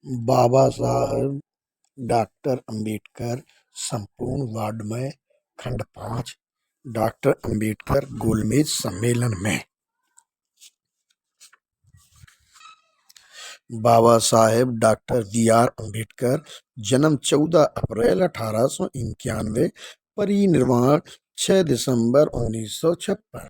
बाबा साहब डॉक्टर अंबेडकर संपूर्ण वाङ्मय खंड 5 डॉक्टर अंबेडकर गोलमेज सम्मेलन में बाबा साहेब डॉक्टर बी.आर. अंबेडकर जन्म 14 अप्रैल 1891, परिनिर्वाण 6 दिसंबर 1956।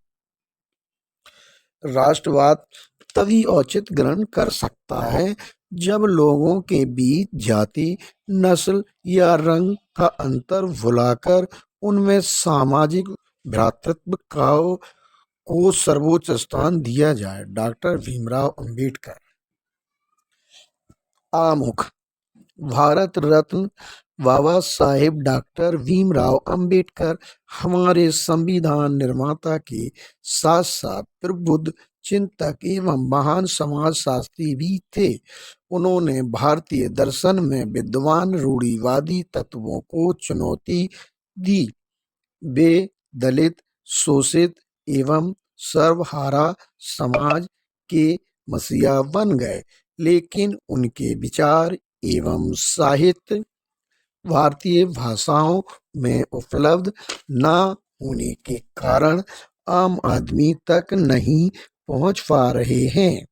राष्ट्रवाद तभी औचित्य ग्रहण कर सकता है जब लोगों के बीच जाति, नस्ल या रंग का अंतर भुलाकर उनमें सामाजिक भ्रातृत्व को सर्वोच्च स्थान दिया जाए। डॉक्टर भीमराव अंबेडकर। आमुख। भारत रत्न बाबा साहेब डॉक्टर भीमराव अंबेडकर हमारे संविधान निर्माता के साथ साथ प्रबुद्ध चिंतक एवं महान समाज शास्त्री भी थे। उन्होंने भारतीय दर्शन में विद्वान रूढ़िवादी तत्वों को चुनौती दी। वे दलित, शोषित एवं सर्वहारा समाज के मसीहा बन गए, लेकिन उनके विचार एवं साहित्य भारतीय भाषाओं में उपलब्ध न होने के कारण आम आदमी तक नहीं पहुंच पा रहे हैं।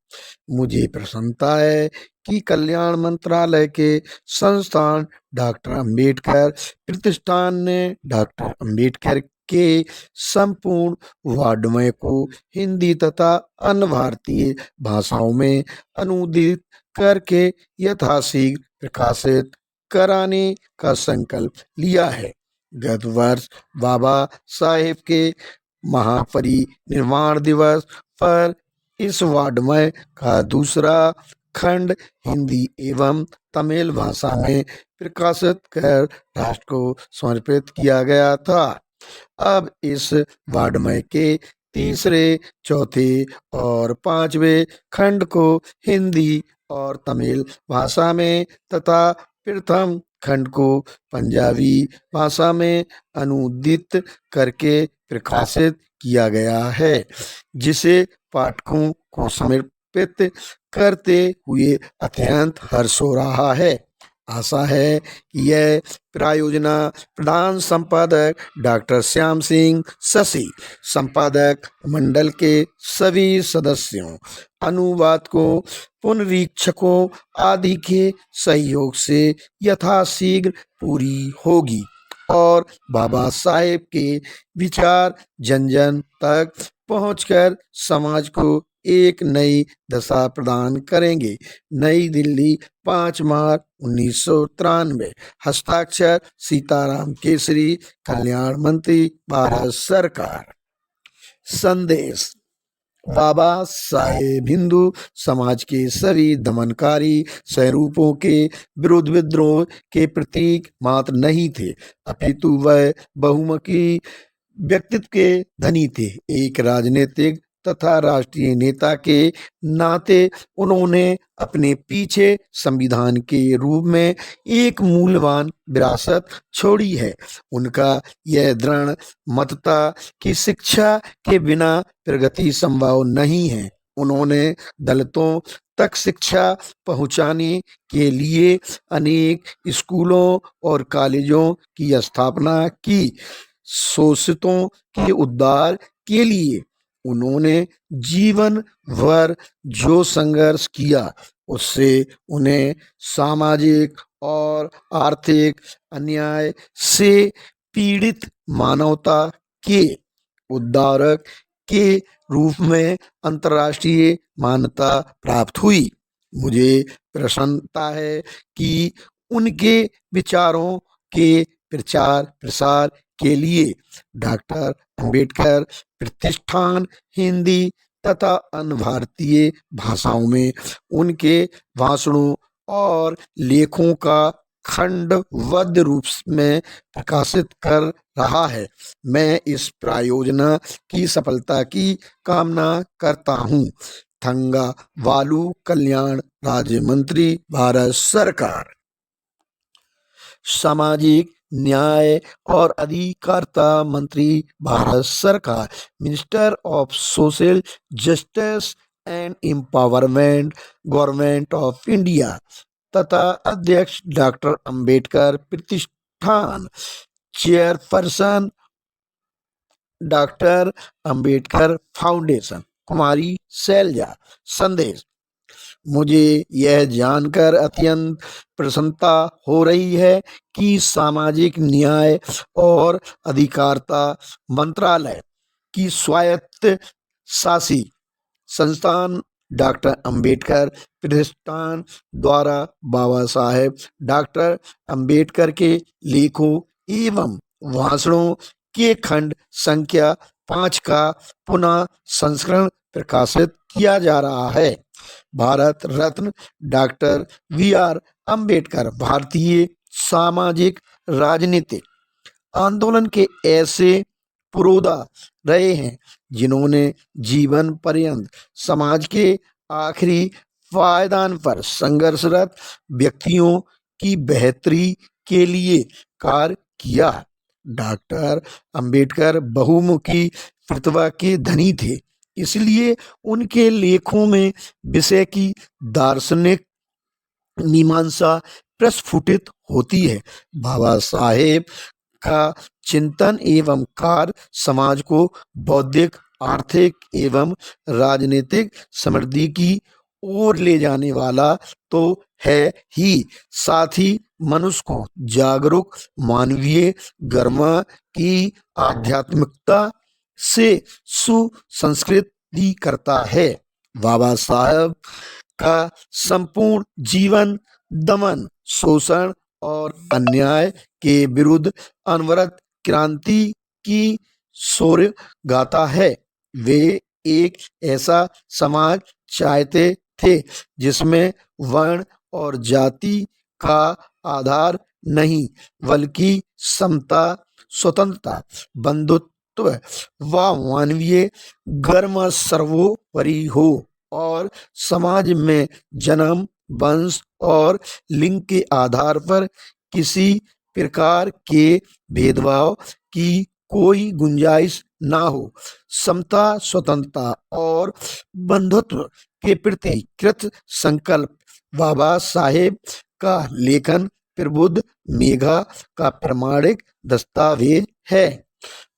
मुझे प्रसन्नता है कि कल्याण मंत्रालय के संस्थान डॉक्टर अंबेडकर प्रतिष्ठान ने डॉक्टर अंबेडकर के संपूर्ण वाङ्मय को हिंदी तथा अन्य भारतीय भाषाओं में अनुदित करके यथाशीघ्र प्रकाशित कराने का संकल्प लिया है। गत वर्ष बाबा साहेब के महापरिनिर्वाण दिवस पर इस वाङ्मय का दूसरा खंड हिंदी एवं तमिल भाषा में प्रकाशित कर राष्ट्र को समर्पित किया गया था। अब इस वाङ्मय के तीसरे, चौथे और पांचवें खंड को हिंदी और तमिल भाषा में तथा प्रथम खंड को पंजाबी भाषा में अनुदित करके प्रकाशित किया गया है, जिसे पाठकों को समर्पित करते हुए अत्यंत हर्ष हो रहा है। आशा है कि यह प्रायोजना प्रधान संपादक डॉक्टर श्याम सिंह शशि, संपादक मंडल के सभी सदस्यों, अनुवाद को पुनरीक्षकों आदि के सहयोग से यथाशीघ्र पूरी होगी और बाबा साहेब के विचार जन जन तक पहुंचकर समाज को एक नई दशा प्रदान करेंगे। नई दिल्ली, 5 मार्च 1993। हस्ताक्षर सीताराम केसरी, कल्याण मंत्री, भारत सरकार। संदेश। बाबा साहेब हिंदू समाज के सभी दमनकारी स्वरूपों के विरुद्ध विद्रोह के प्रतीक मात्र नहीं थे, अपितु वह बहुमुखी व्यक्तित्व के धनी थे। एक राजनीतिक तथा राष्ट्रीय नेता के नाते उन्होंने अपने पीछे संविधान के रूप में एक मूल्यवान विरासत छोड़ी है। उनका यह दृढ़ मत था कि शिक्षा के बिना प्रगति संभव नहीं है। उन्होंने दलितों तक शिक्षा पहुंचाने के लिए अनेक स्कूलों और कॉलेजों की स्थापना की। शोषितों के उद्धार के लिए उन्होंने जीवन भर जो संघर्ष किया, उससे उन्हें सामाजिक और आर्थिक अन्याय से पीड़ित मानवता के उद्धारक के रूप में अंतर्राष्ट्रीय मान्यता प्राप्त हुई। मुझे प्रसन्नता है कि उनके विचारों के प्रचार प्रसार के लिए डॉक्टर अंबेडकर प्रतिष्ठान हिंदी तथा अन्य भारतीय भाषाओं में उनके भाषणों और लेखों का खंडबद्ध रूप में प्रकाशित कर रहा है। मैं इस प्रायोजना की सफलता की कामना करता हूँ। थंगावालू कल्याण राज्य मंत्री, भारत सरकार। सामाजिक न्याय और अधिकारिता मंत्री, भारत सरकार। Minister of social justice and empowerment, government of India. तथा अध्यक्ष डॉक्टर अंबेडकर प्रतिष्ठान चेयरपर्सन डॉक्टर अंबेडकर फाउंडेशन कुमारी शैलजा। संदेश। मुझे यह जानकर अत्यंत प्रसन्नता हो रही है कि सामाजिक न्याय और अधिकारिता मंत्रालय की स्वायत्त शासी संस्थान डॉक्टर अंबेडकर प्रतिष्ठान द्वारा बाबा साहेब डॉक्टर अंबेडकर के लेखों एवं भाषणों के खंड संख्या 5 का पुनः संस्करण प्रकाशित किया जा रहा है। Bharat Ratna doctor VR. अंबेडकर भारतीय सामाजिक राजनीतिक आंदोलन के ऐसे पुरोधा रहे हैं जिन्होंने जीवन पर्यंत समाज के आखिरी पायदान पर संघर्षरत व्यक्तियों की बेहतरी के लिए कार्य किया। डॉक्टर अंबेडकर बहुमुखी प्रतिभा के धनी थे, इसलिए उनके लेखों में विषय की दार्शनिक मीमांसा प्रस्फुटित होती है। बाबा साहेब का चिंतन एवं कार्य समाज को बौद्धिक, आर्थिक एवं राजनीतिक समृद्धि की ओर ले जाने वाला तो है ही, साथ ही मनुष्य को जागरूक, मानवीय, गरिमा की आध्यात्मिकता से सुसंस्कृत भी करता है। बाबा साहब का संपूर्ण जीवन दमन, शोषण और अन्याय के विरुद्ध अनवरत क्रांति की शौर्य गाथा है। वे एक ऐसा समाज चाहते थे जिसमें वर्ण और जाति का आधार नहीं, बल्कि समता, स्वतंत्रता, बंधुत्व व मानवीय गरिमा सर्वोपरि हो और समाज में जन्म, वंश और लिंग के आधार पर किसी प्रकार के भेदभाव की कोई गुंजाइश ना हो। समता, स्वतंत्रता और बंधुत्व के प्रति कृत संकल्प बाबा साहेब का लेखन प्रबुद्ध मेघा का प्रमाणिक दस्तावेज है।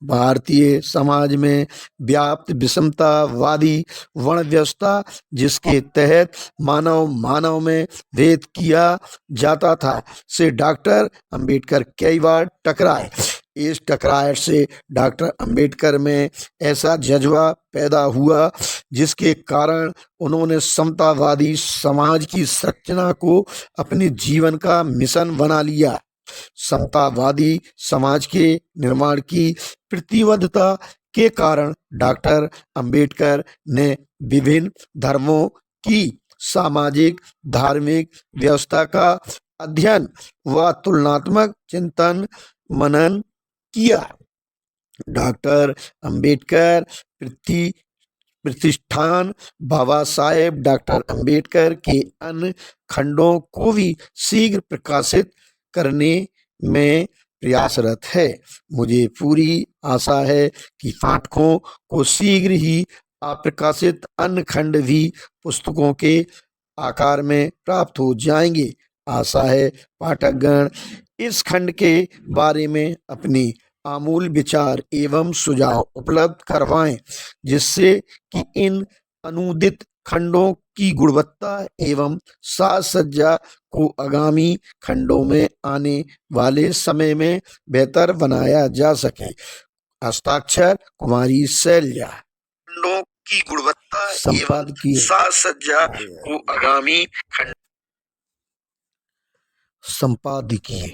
भारतीय समाज में व्याप्त विषमतावादी वर्ण व्यवस्था, जिसके तहत मानव में भेद किया जाता था, से डॉक्टर अंबेडकर कई बार टकराए। इस टकरार से डॉक्टर अंबेडकर में ऐसा जज्बा पैदा हुआ जिसके कारण उन्होंने समतावादी समाज की रचना को अपने जीवन का मिशन बना लिया। समतावादी समाज के निर्माण की प्रतिबद्धता के कारण डॉक्टर अंबेडकर ने विभिन्न धर्मों की सामाजिक धार्मिक व्यवस्था का अध्ययन व तुलनात्मक चिंतन मनन किया। डॉक्टर अंबेडकर प्रतिष्ठान बाबा साहेब डॉक्टर अंबेडकर के अन्य खंडों को भी शीघ्र प्रकाशित करने में प्रयासरत है। मुझे पूरी आशा है कि पाठकों को शीघ्र ही अप्रकाशित अन्य खंड भी पुस्तकों के आकार में प्राप्त हो जाएंगे। आशा है पाठकगण इस खंड के बारे में अपनी आमूल विचार एवं सुझाव उपलब्ध करवाएं, जिससे कि इन अनुदित खंडों की गुणवत्ता एवं साज सज्जा को आगामी खंडों में आने वाले समय में बेहतर बनाया जा सके। हस्ताक्षर कुमारी शैलजा। खंडों की गुणवत्ता एवं साज सज्जा को आगामी खंड संपादकीय।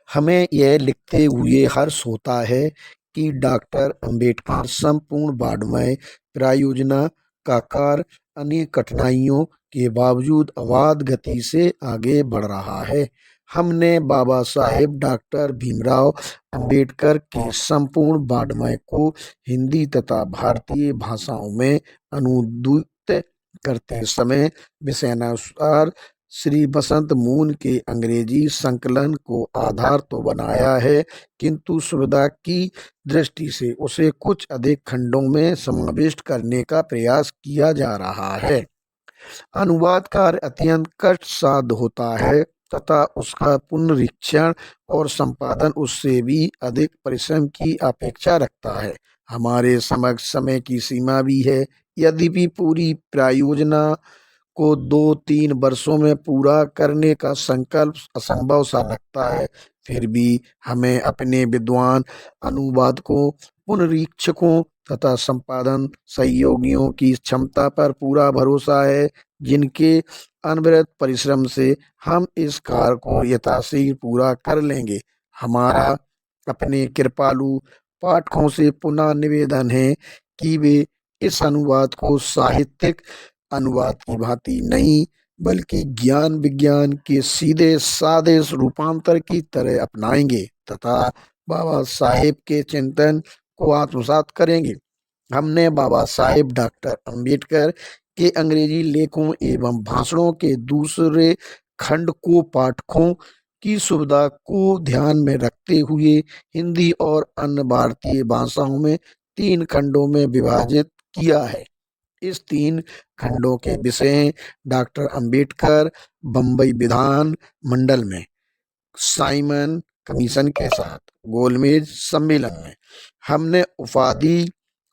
हमें यह लिखते हुए हर्ष होता है कि डॉक्टर अंबेडकर संपूर्ण वाङ्मय परियोजना का कार्य अनेक कठिनाइयों के बावजूद अबाध गति से आगे बढ़ रहा है। हमने बाबा साहेब डॉक्टर भीमराव अंबेडकर के संपूर्ण वाङ्मय को हिंदी तथा भारतीय भाषाओं में अनुदित करते समय विषयानुसार श्री बसंत मून के अंग्रेजी संकलन को आधार तो बनाया है, किंतु सुविधा की दृष्टि से उसे कुछ अधिक खंडों में समाविष्ट करने का प्रयास किया जा रहा है। अनुवाद कार्य अत्यंत कष्टसाध्य होता है तथा उसका पुनरीक्षण और संपादन उससे भी अधिक परिश्रम की अपेक्षा रखता है। हमारे समक्ष समय की सीमा भी है। यद्यपि पूरी प्रायोजना को 2-3 वर्षों में पूरा करने का संकल्प असंभव सा लगता है, फिर भी हमें अपने विद्वान अनुवादकों, पुनरीक्षकों तथा संपादन सहयोगियों की क्षमता पर पूरा भरोसा है, जिनके अनवरत परिश्रम से हम इस कार्य को यथाशीघ्र पूरा कर लेंगे। हमारा अपने कृपालु पाठकों से पुनः निवेदन है कि वे इस अनुवाद को साहित्यिक अनुवाद की भांति नहीं, बल्कि ज्ञान विज्ञान के सीधे साधे रूपांतर की तरह अपनाएंगे तथा बाबा साहेब के चिंतन को आत्मसात करेंगे। हमने बाबा साहेब डॉक्टर अंबेडकर के अंग्रेजी लेखों एवं भाषणों के दूसरे खंड को पाठकों की सुविधा को ध्यान में रखते हुए हिंदी और अन्य भारतीय भाषाओं में 3 खंडों में विभाजित किया है। इस 3 खंडों के विषय हैं डॉक्टर अंबेडकर बम्बई विधान मंडल में, साइमन कमीशन के साथ गोलमेज सम्मेलन में। हमने उपाधि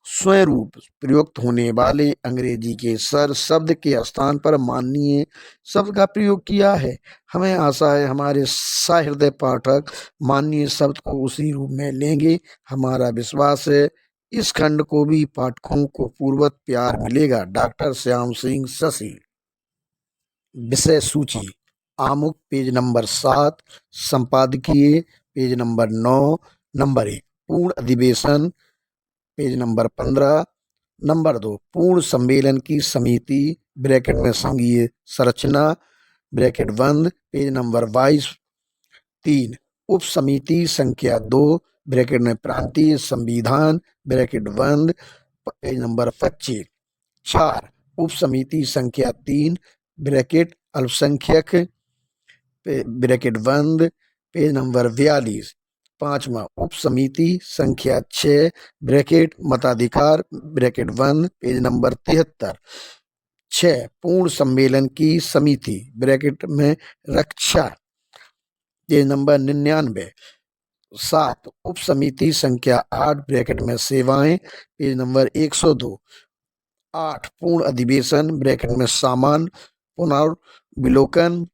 स्वरूप प्रयुक्त होने वाले अंग्रेजी के सर शब्द के स्थान पर माननीय शब्द का प्रयोग किया है। हमें आशा है हमारे सहृदय पाठक माननीय शब्द को उसी रूप में लेंगे। हमारा विश्वास है इस खंड को भी पाठकों को पूर्ववत प्यार मिलेगा। डॉक्टर श्याम सिंह शशि। विषय सूची आमुख पेज नंबर 7, संपादकीय पेज नंबर 9, नंबर 1 पूर्ण अधिवेशन पेज नंबर 15, नंबर 2 पूर्ण सम्मेलन की समिति ब्रैकेट में संघीय संरचना ब्रैकेट बंद पेज नंबर 22, 3 उप समिति संख्या 2 ब्रैकेट में प्रांतीय संविधान ब्रैकेट बंद पेज नंबर 25, 4 उप समिति संख्या 3 ब्रैकेट अल्पसंख्यक ब्रैकेट बंद पेज नंबर 42, 5वां उप समिति संख्या 6 ब्रैकेट मताधिकार ब्रैकेट बंद पेज नंबर 73, 6 पूर्ण सम्मेलन की समिति ब्रैकेट में रक्षा पेज नंबर 99, 7 उप समिति संख्या 8 ब्रैकेट में सेवाएं पेज नंबर 102, 8 पूर्ण अधिवेशन ब्रैकेट में सामान्य पुनर्विलोकन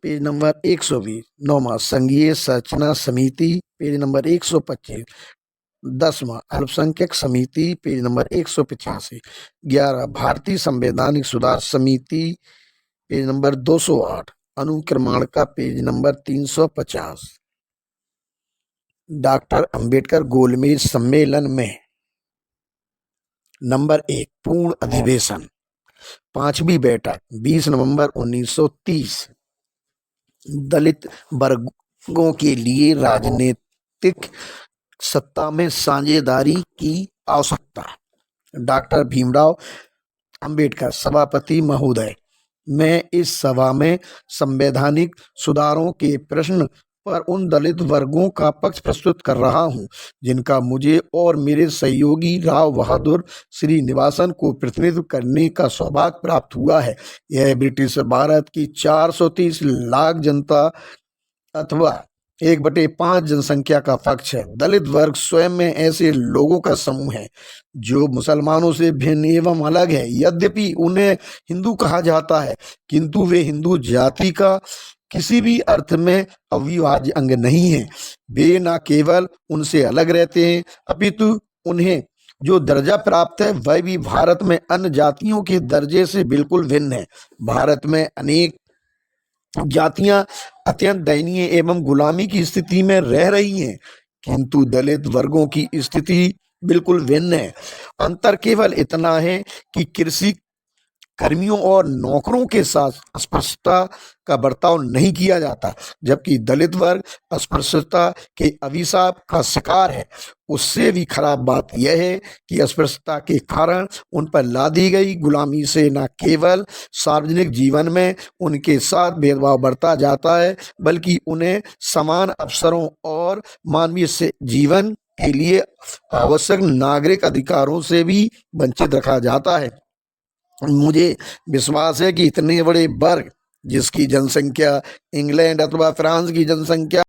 पेज नंबर 120, 9वां संघीय संरचना समिति पेज नंबर 125, 10वां अल्पसंख्यक समिति पेज नंबर 185, 11 भारतीय संवैधानिक सुधार समिति पेज नंबर 208, अनुक्रमण का पेज नंबर 350। डॉक्टर अंबेडकर गोलमेज सम्मेलन में नंबर 1 पूर्ण अधिवेशन 5वीं बैठक 20 नवंबर 1930। दलित वर्गों के लिए राजनीतिक सत्ता में साझेदारी की आवश्यकता। डॉक्टर भीमराव अंबेडकर सभापति महोदय, मैं इस सभा में संवैधानिक सुधारों के प्रश्न पर उन दलित वर्गों का पक्ष प्रस्तुत कर रहा हूं, जिनका मुझे और मेरे सहयोगी राव बहादुर श्रीनिवासन को प्रतिनिधित्व करने का सौभाग्य प्राप्त हुआ है। यह ब्रिटिश भारत की 430 लाख जनता अथवा 1/5 जनसंख्या का पक्ष है। दलित वर्ग स्वयं में ऐसे लोगों का समूह है जो मुसलमानों से भिन्न एवं अलग है। यद्यपि उन्हें हिंदू कहा जाता है, किंतु वे हिंदू जाति का किसी भी अर्थ में अविभाज्य अंग नहीं है। वे न केवल उनसे अलग रहते हैं, अपितु उन्हें जो दर्जा प्राप्त है वह भी भारत में अन्य जातियों के दर्जे से बिल्कुल भिन्न है। भारत में अनेक जातियां अत्यंत दयनीय एवं गुलामी की स्थिति में रह रही हैं, किंतु दलित वर्गों की स्थिति बिल्कुल भिन्न है। अंतर केवल इतना है कि कृषि कर्मियों और नौकरों के साथ अस्पृश्यता का बर्ताव नहीं किया जाता, जबकि दलित वर्ग अस्पृश्यता के अभिशाप का शिकार है। उससे भी खराब बात यह है कि अस्पृश्यता के कारण उन पर लादी गई गुलामी से न केवल सार्वजनिक जीवन में उनके साथ भेदभाव बढ़ता जाता है, बल्कि उन्हें समान अवसरों और मानवीय से जीवन के लिए आवश्यक नागरिक अधिकारों से भी वंचित रखा जाता है। मुझे विश्वास है कि इतने बड़े वर्ग जिसकी जनसंख्या इंग्लैंड अथवा फ्रांस की जनसंख्या